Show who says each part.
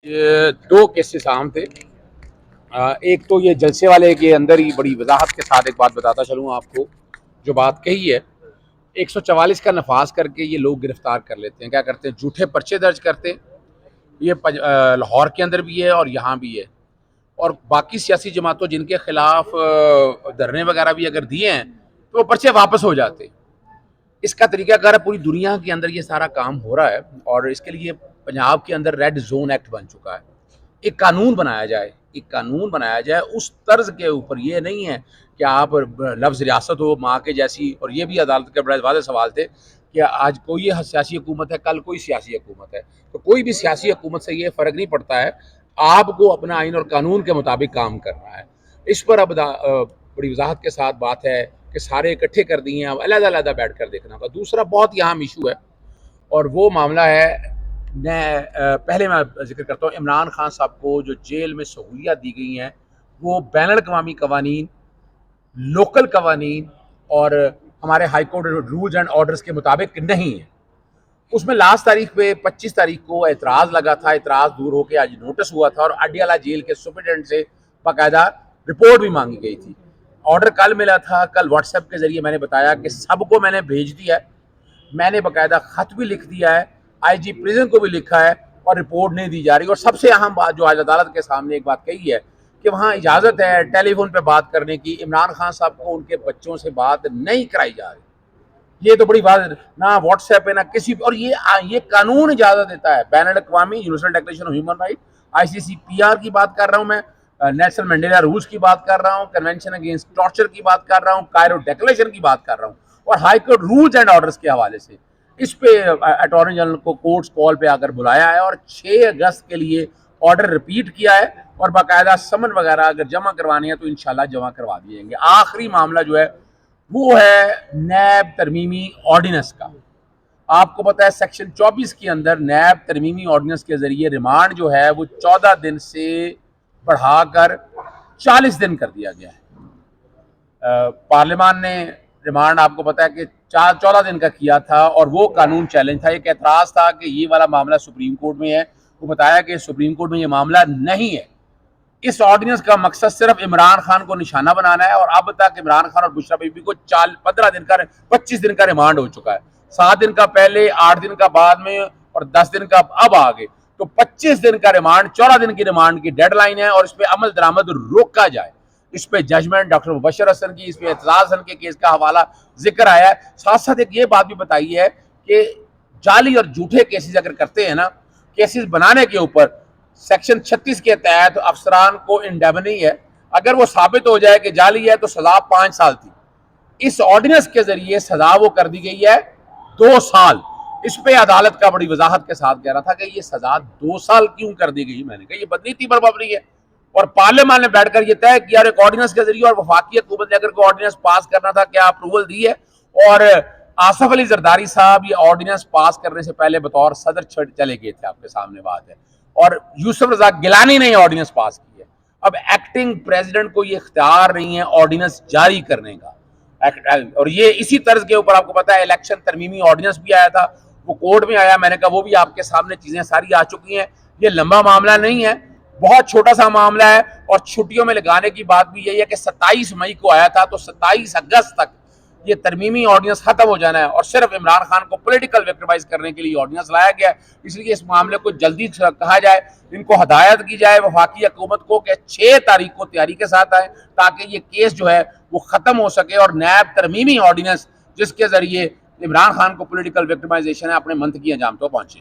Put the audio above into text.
Speaker 1: یہ دو کیسز عام تھے۔ ایک تو یہ جلسے والے کے اندر ہی بڑی وضاحت کے ساتھ ایک بات بتاتا چلوں آپ کو، جو بات کہی ہے 144 کا نفاذ کر کے یہ لوگ گرفتار کر لیتے ہیں۔ کیا کرتے ہیں؟ جھوٹے پرچے درج کرتے ہیں۔ یہ لاہور کے اندر بھی ہے اور یہاں بھی ہے، اور باقی سیاسی جماعتوں جن کے خلاف دھرنے وغیرہ بھی اگر دیے ہیں تو وہ پرچے واپس ہو جاتے ہیں۔ اس کا طریقہ کار پوری دنیا کے اندر یہ سارا کام ہو رہا ہے، اور اس کے لیے پنجاب کے اندر ریڈ زون ایکٹ بن چکا ہے۔ ایک قانون بنایا جائے اس طرز کے اوپر، یہ نہیں ہے کہ آپ لفظ ریاست ہو ماں کے جیسی، اور یہ بھی عدالت کے بڑے واضح سوال تھے کہ آج کوئی سیاسی حکومت ہے، کل کوئی سیاسی حکومت ہے، تو کوئی بھی سیاسی حکومت سے یہ فرق نہیں پڑتا ہے، آپ کو اپنا آئین اور قانون کے مطابق کام کرنا ہے۔ اس پر اب بڑی وضاحت کے ساتھ بات ہے کہ سارے اکٹھے کر دیے ہیں، اب علیحدہ علیحدہ بیٹھ کر دیکھنا ہوگا۔ دوسرا بہت ہی اہم ایشو ہے، اور وہ معاملہ ہے، پہلے میں ذکر کرتا ہوں عمران خان صاحب کو جو جیل میں سہولیات دی گئی ہیں وہ بین الاقوامی قوانین، لوکل قوانین اور ہمارے high court rules and orders کے مطابق نہیں ہیں۔ اس میں لاسٹ تاریخ پہ 25 تاریخ کو اعتراض لگا تھا، اعتراض دور ہو کے آج نوٹس ہوا تھا، اور اڈیالہ جیل کے سپرنٹینڈنٹ سے باقاعدہ رپورٹ بھی مانگی گئی تھی۔ آرڈر کل ملا تھا، کل واٹس ایپ کے ذریعے میں نے بتایا کہ سب کو میں نے بھیج دیا ہے، میں نے باقاعدہ خط بھی لکھ دیا ہے، آئی جی پریزن کو بھی لکھا ہے، اور رپورٹ نہیں دی جا رہی۔ اور سب سے اہم بات جو آج عدالت کے سامنے ایک بات کہی ہے کہ وہاں اجازت ہے ٹیلی فون پہ بات کرنے کی، عمران خان صاحب کو ان کے بچوں سے بات نہیں کرائی جا رہی۔ یہ تو بڑی بات، نہ واٹس ایپ پہ نہ کسی پہ، اور یہ قانون اجازت دیتا ہے، بین الاقوامی universal declaration of human right, I C C P R کی بات کر رہا ہوں میں، نیلسن منڈیلا رولز کی بات کر رہا ہوں، کنونشن اگینسٹ ٹارچر کی بات کر رہا ہوں، کائرو ڈیکلیریشن کی بات کر رہا ہوں، اور high court rules and orders کے حوالے سے اس پہ اٹارنی جنرل کو کورٹس کال پہ آ کر بلایا ہے، اور 6 اگست کے لیے آرڈر ریپیٹ کیا ہے، اور باقاعدہ سمن وغیرہ اگر جمع کروانی ہے تو انشاءاللہ جمع کروا دیے جائیں گے۔ آخری معاملہ جو ہے وہ ہے نیب ترمیمی آرڈیننس کا۔ آپ کو پتہ ہے سیکشن 24 کے اندر نیب ترمیمی آرڈیننس کے ذریعے ریمانڈ جو ہے وہ 14 دن سے بڑھا کر 40 دن کر دیا گیا ہے۔ پارلیمان نے ریمانڈ آپ کو پتہ ہے کہ 14 دن کا کیا تھا، اور وہ قانون چیلنج تھا۔ ایک اعتراض تھا کہ یہ والا معاملہ سپریم کورٹ میں ہے، وہ بتایا کہ سپریم کورٹ میں یہ معاملہ نہیں ہے۔ اس آرڈیننس کا مقصد صرف عمران خان کو نشانہ بنانا ہے، اور اب تک عمران خان اور بشرا بی بی کو 15 دن کا 25 دن کا ریمانڈ ہو چکا ہے، 7 دن کا پہلے، 8 دن کا بعد میں، اور 10 دن کا اب آگے، تو 25 دن کا ریمانڈ، 14 دن کی ریمانڈ کی ڈیڈ لائن ہے، اور اس پہ عمل درآمد روکا جائے۔ اس پہ ججمنٹ ڈاکٹر مبشر حسن کی، اس پہ اعتزاز حسن کے کیس کا حوالہ ذکر آیا ہے۔ ساتھ ساتھ ایک یہ بات بھی بتائی ہے کہ جعلی اور جھوٹے کیسز اگر کرتے ہیں نا، کیسز بنانے کے اوپر سیکشن 36 کے تحت افسران کو انڈیمنی ہے، اگر وہ ثابت ہو جائے کہ جعلی ہے تو سزا 5 سال تھی، اس آرڈیننس کے ذریعے سزا وہ کر دی گئی ہے 2 سال۔ اس پہ عدالت کا بڑی وضاحت کے ساتھ کہہ رہا تھا کہ یہ سزا 2 سال کیوں کر دی گئی؟ میں نے کہا یہ بدنیتی بربری ہے، اور پارلیمان نے بیٹھ کر یہ طے کیا، اور ایک آرڈیننس کے ذریعے، اور وفاقی حکومت نے اگر کوئی آرڈیننس پاس کرنا تھا کیا اپروول دی ہے، اور آصف علی زرداری صاحب یہ آرڈیننس پاس کرنے سے پہلے بطور صدر چلے گئے تھے، آپ کے سامنے بات ہے، اور یوسف رضا گیلانی نے یہ آرڈیننس پاس کی ہے۔ اب ایکٹنگ پریزیڈنٹ کو یہ اختیار نہیں ہے آرڈیننس جاری کرنے کا، اور یہ اسی طرز کے اوپر آپ کو پتا ہے الیکشن ترمیمی آرڈیننس بھی آیا تھا، وہ کورٹ میں آیا، میں نے کہا وہ بھی آپ کے سامنے چیزیں ساری آ چکی ہیں۔ یہ لمبا معاملہ نہیں ہے، بہت چھوٹا سا معاملہ ہے، اور چھٹیوں میں لگانے کی بات بھی یہی ہے کہ 27 مئی کو آیا تھا، تو 27 اگست تک یہ ترمیمی آرڈیننس ختم ہو جانا ہے، اور صرف عمران خان کو پولیٹیکل وکٹمائز کرنے کے لیے آرڈیننس لایا گیا ہے۔ اس لیے اس معاملے کو جلدی کہا جائے، ان کو ہدایت کی جائے وفاقی حکومت کو کہ 6 تاریخ کو تیاری کے ساتھ آئیں، تاکہ یہ کیس جو ہے وہ ختم ہو سکے، اور نیب ترمیمی آرڈیننس جس کے ذریعے عمران خان کو پولیٹیکل وکٹمائزیشن ہے اپنے منطقی انجام تو پہنچے۔